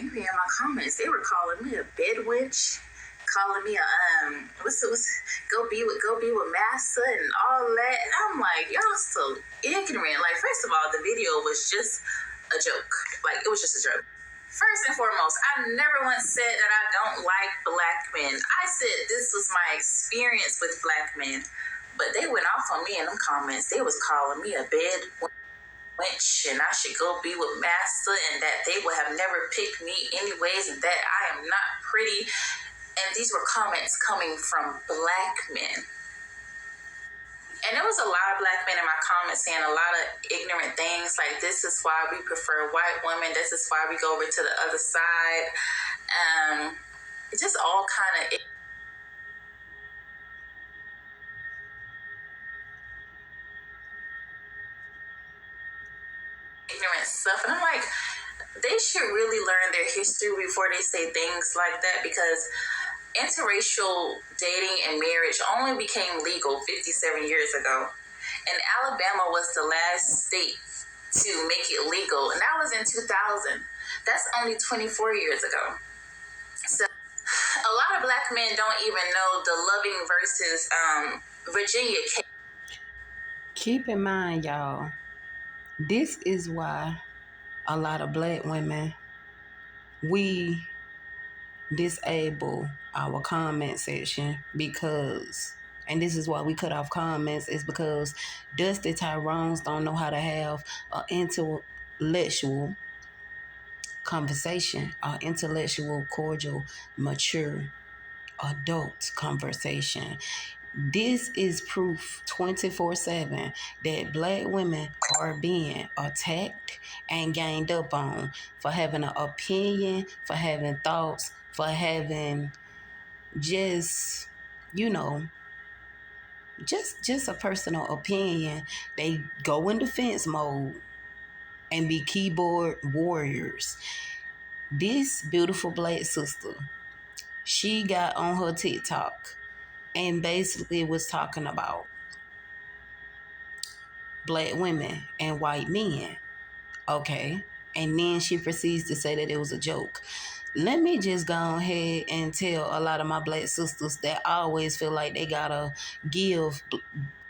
Angry in my comments. They were calling me a bed witch, calling me a what's go be with Massa and all that. And I'm like, y'all so ignorant. Like, first of all, the video was just a joke. Like, it was just a joke. First and foremost, I never once said that I don't like black men. I said this was my experience with black men. But they went off on me in them comments. They was calling me a bed witch and I should go be with Master and that they would have never picked me anyways and that I am not pretty. And these were comments coming from black men. And there was a lot of black men in my comments saying a lot of ignorant things like, this is why we prefer white women. This is why we go over to the other side. It's just all kind of ignorant stuff. And I'm like, they should really learn their history before they say things like that, because interracial dating and marriage only became legal 57 years ago. And Alabama was the last state to make it legal. And that was in 2000. That's only 24 years ago. So a lot of black men don't even know the Loving versus Virginia case. Keep in mind, y'all, this is why a lot of black women, we disable our comment section, because, and this is why we cut off comments, is because Dusty Tyrones don't know how to have an intellectual conversation, an intellectual, cordial, mature, adult conversation. This is proof 24/7 that black women are being attacked and ganged up on for having an opinion, for having thoughts, for having just, just a personal opinion. They go in defense mode and be keyboard warriors. This beautiful black sister, she got on her TikTok and basically was talking about black women and white men. Okay. And then she proceeds to say that it was a joke. Let me just go ahead and tell a lot of my black sisters that always feel like they gotta give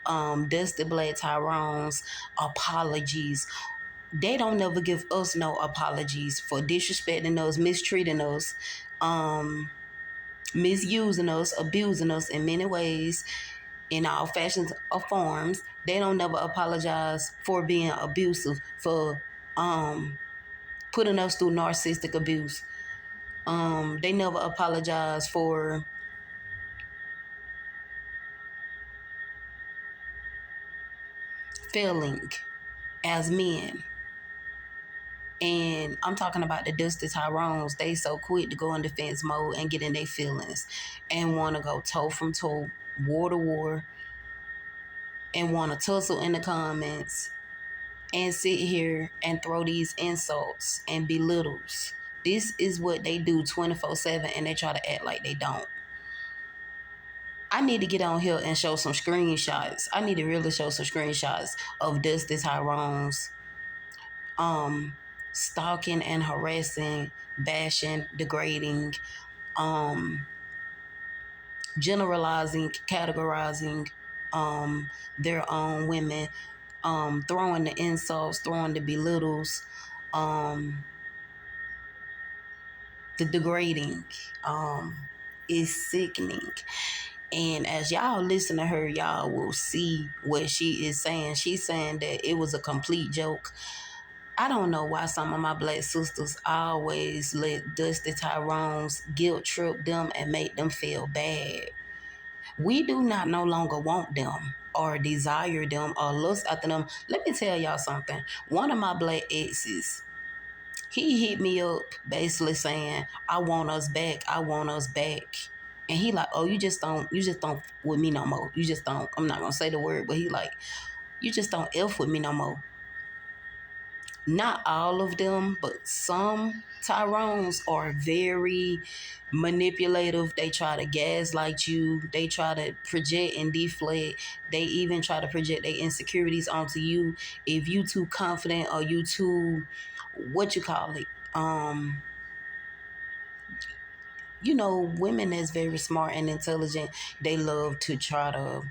Dusty Black Tyrone's apologies. They don't never give us no apologies for disrespecting us, mistreating us, misusing us, abusing us in many ways, in all fashions or forms. They don't never apologize for being abusive, for putting us through narcissistic abuse. They never apologize for failing as men. And I'm talking about the Dusty Tyrones. They so quick to go in defense mode and get in their feelings and want to go toe from toe, war to war, and want to tussle in the comments and sit here and throw these insults and belittles. This is what they do 24/7, and they try to act like they don't. I need to get on here and show some screenshots. I need to really show some screenshots of Dusty Tyrone's stalking and harassing, bashing, degrading, generalizing, categorizing their own women, throwing the insults, throwing the belittles, the degrading is sickening. And as y'all listen to her, y'all will see what she is saying. She's saying that it was a complete joke. I don't know why some of my black sisters always let Dusty Tyrones guilt trip them and make them feel bad. We do not no longer want them or desire them or lust after them. Let me tell y'all something. One of my black exes, he hit me up basically saying, I want us back. I want us back. And he like, oh, you just don't with me no more. You just don't, I'm not going to say the word, but he like, you just don't F with me no more. Not all of them, but some Tyrones are very manipulative. They try to gaslight you. They try to project and deflate. They even try to project their insecurities onto you. If you too confident or you too, what you call it, women that's very smart and intelligent, they love to try to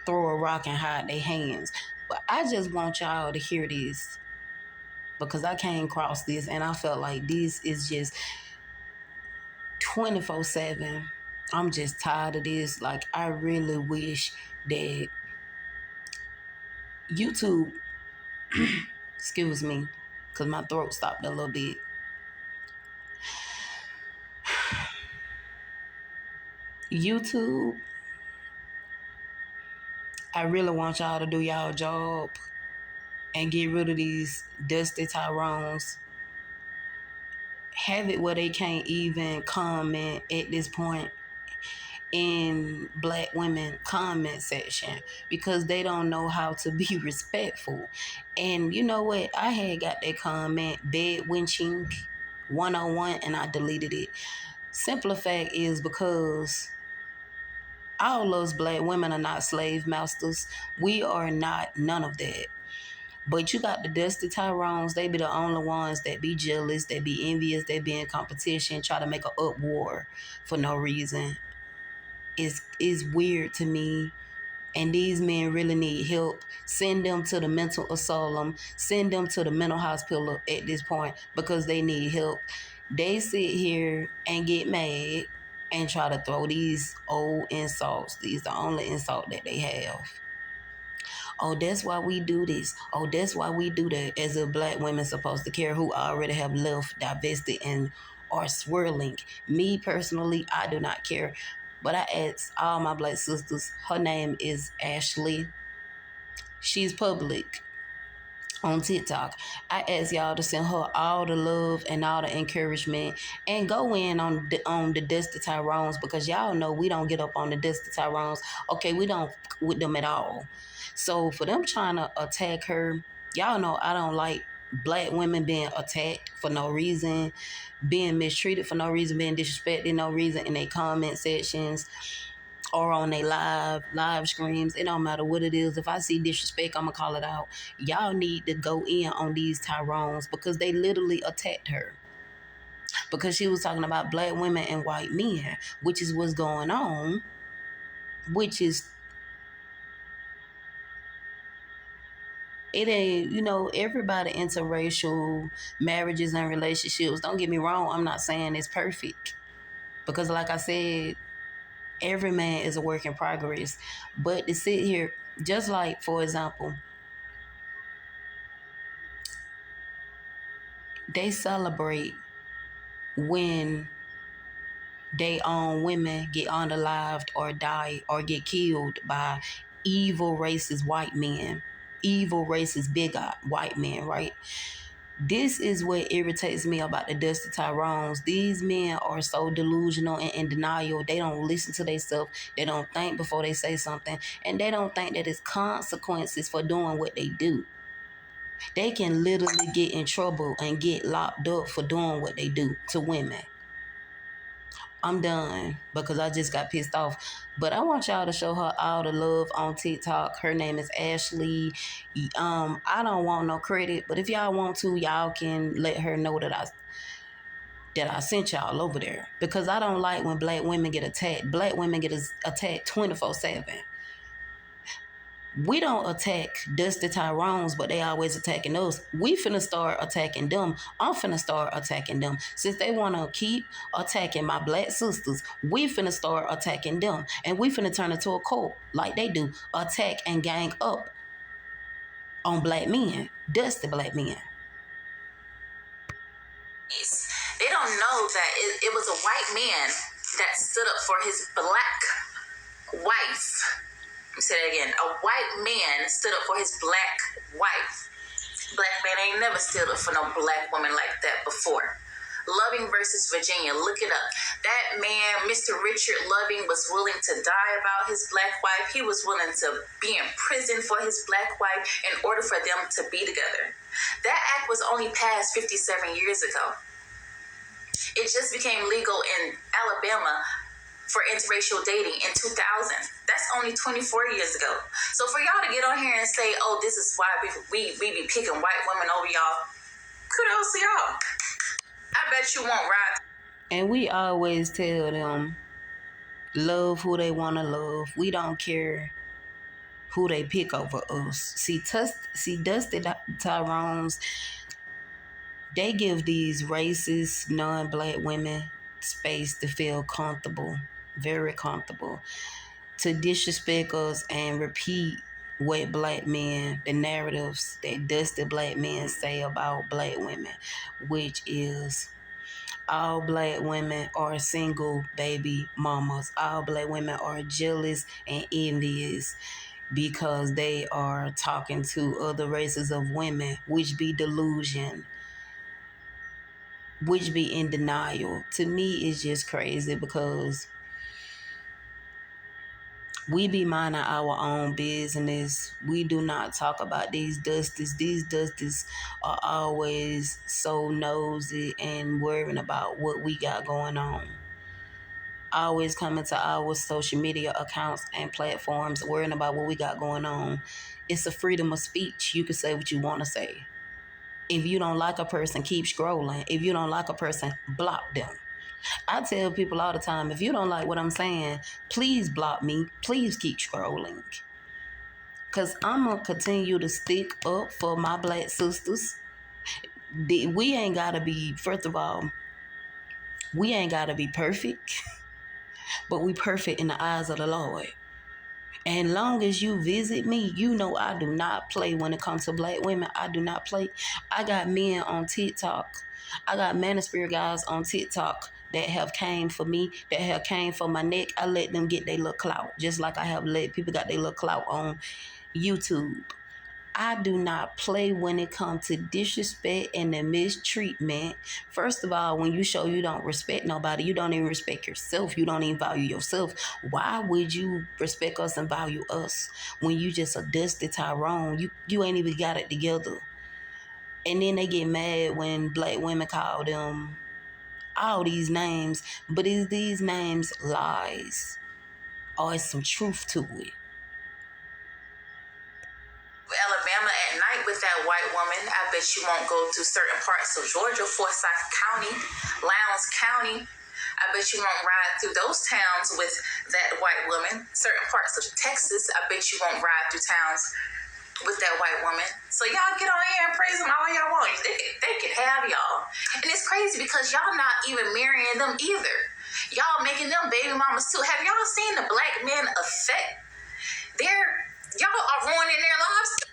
throw a rock and hide their hands. But I just want y'all to hear this because I came across this and I felt like this is just 24/7. I'm just tired of this. Like, I really wish that YouTube, excuse me, because my throat stopped a little bit. YouTube, I really want y'all to do y'all job and get rid of these dusty Tyrones. Have it where they can't even comment at this point in Black women comment section because they don't know how to be respectful. And you know what? I had got that comment, bed winching 101, and I deleted it. Simple fact is because all us Black women are not slave masters. We are not none of that. But you got the dusty Tyrones, they be the only ones that be jealous, they be envious, they be in competition, try to make a uproar for no reason. It's weird to me. And these men really need help. Send them to the mental asylum. Send them to the mental hospital at this point because they need help. They sit here and get mad and try to throw these old insults. These are the only insult that they have. Oh, that's why we do this. Oh, that's why we do that. As if Black women supposed to care who already have left, divested, and are swirling. Me personally, I do not care. But I asked all my Black sisters, her name is Ashley. She's public on TikTok. I asked y'all to send her all the love and all the encouragement and go in on the Dusty Tyrones because y'all know we don't get up on the Dusty Tyrones. Okay, we don't with them at all. So for them trying to attack her, y'all know I don't like Black women being attacked for no reason, being mistreated for no reason, being disrespected no reason in their comment sections or on their live streams. It don't matter what it is. If I see disrespect, I'm gonna call it out. Y'all need to go in on these Tyrones because they literally attacked her because she was talking about Black women and white men, which is what's going on, which is it ain't, everybody interracial marriages and relationships. Don't get me wrong. I'm not saying it's perfect because like I said, every man is a work in progress. But to sit here, just like, for example, they celebrate when they own women get unalived or die or get killed by evil racist white men, evil racist bigot white men, right? This is what irritates me about the Dusty Tyrones. These men are so delusional and in denial. They don't listen to themselves. They don't think before they say something. And they don't think that it's consequences for doing what they do. They can literally get in trouble and get locked up for doing what they do to women. I'm done because I just got pissed off. But I want y'all to show her all the love on TikTok. Her name is Ashley. I don't want no credit, but if y'all want to, y'all can let her know that I sent y'all over there. Because I don't like when Black women get attacked. Black women get attacked 24/7. We don't attack Dusty Tyrones, but they always attacking us. We finna start attacking them. I'm finna start attacking them. Since they want to keep attacking my Black sisters, we finna start attacking them. And we finna turn into a cult like they do. Attack and gang up on Black men. Dusty Black men. They don't know that it was a white man that stood up for his Black wife. Say that again. A white man stood up for his Black wife. Black man ain't never stood up for no Black woman like that before. Loving versus Virginia. Look it up. That man, Mr. Richard Loving, was willing to die about his Black wife. He was willing to be in prison for his Black wife in order for them to be together. That act was only passed 57 years ago. It just became legal in Alabama for interracial dating in 2000. That's only 24 years ago. So for y'all to get on here and say, oh, this is why we be picking white women over y'all, kudos to y'all. I bet you won't ride. And we always tell them, love who they want to love. We don't care who they pick over us. See, Dusty Tyrone's, they give these racist, non-black women space to feel comfortable, very comfortable, to disrespect us and repeat what black men, the narratives that dusty black men say about black women, which is all black women are single baby mamas. All black women are jealous and envious because they are talking to other races of women, which be delusion, which be in denial. To me, it's just crazy because we be minding our own business. We do not talk about these dusties. These dusties are always so nosy and worrying about what we got going on. Always coming to our social media accounts and platforms worrying about what we got going on. It's a freedom of speech. You can say what you want to say. If you don't like a person, keep scrolling. If you don't like a person, block them. I tell people all the time, if you don't like what I'm saying, please block me. Please keep scrolling. Because I'm going to continue to stick up for my black sisters. We ain't got to be, first of all, we ain't got to be perfect, but we perfect in the eyes of the Lord. And long as you visit me, you know I do not play when it comes to black women. I do not play. I got men on TikTok. I got manosphere guys on TikTok that have came for me, that have came for my neck. I let them get their little clout, just like I have let people got their little clout on YouTube. I do not play when it comes to disrespect and the mistreatment. First of all, when you show you don't respect nobody, you don't even respect yourself. You don't even value yourself. Why would you respect us and value us when you just a dusty Tyrone? You ain't even got it together. And then they get mad when black women call them all these names. But is these names lies? Or is some truth to it? Alabama at night with that white woman. I bet you won't go to certain parts of Georgia, Forsyth County, Lowndes County. I bet you won't ride through those towns with that white woman. Certain parts of Texas, I bet you won't ride through towns with that white woman. So y'all get on here and praise them all y'all want. They can have y'all. And it's crazy because y'all not even marrying them either. Y'all making them baby mamas too. Have y'all seen the black men affect y'all are ruining their lives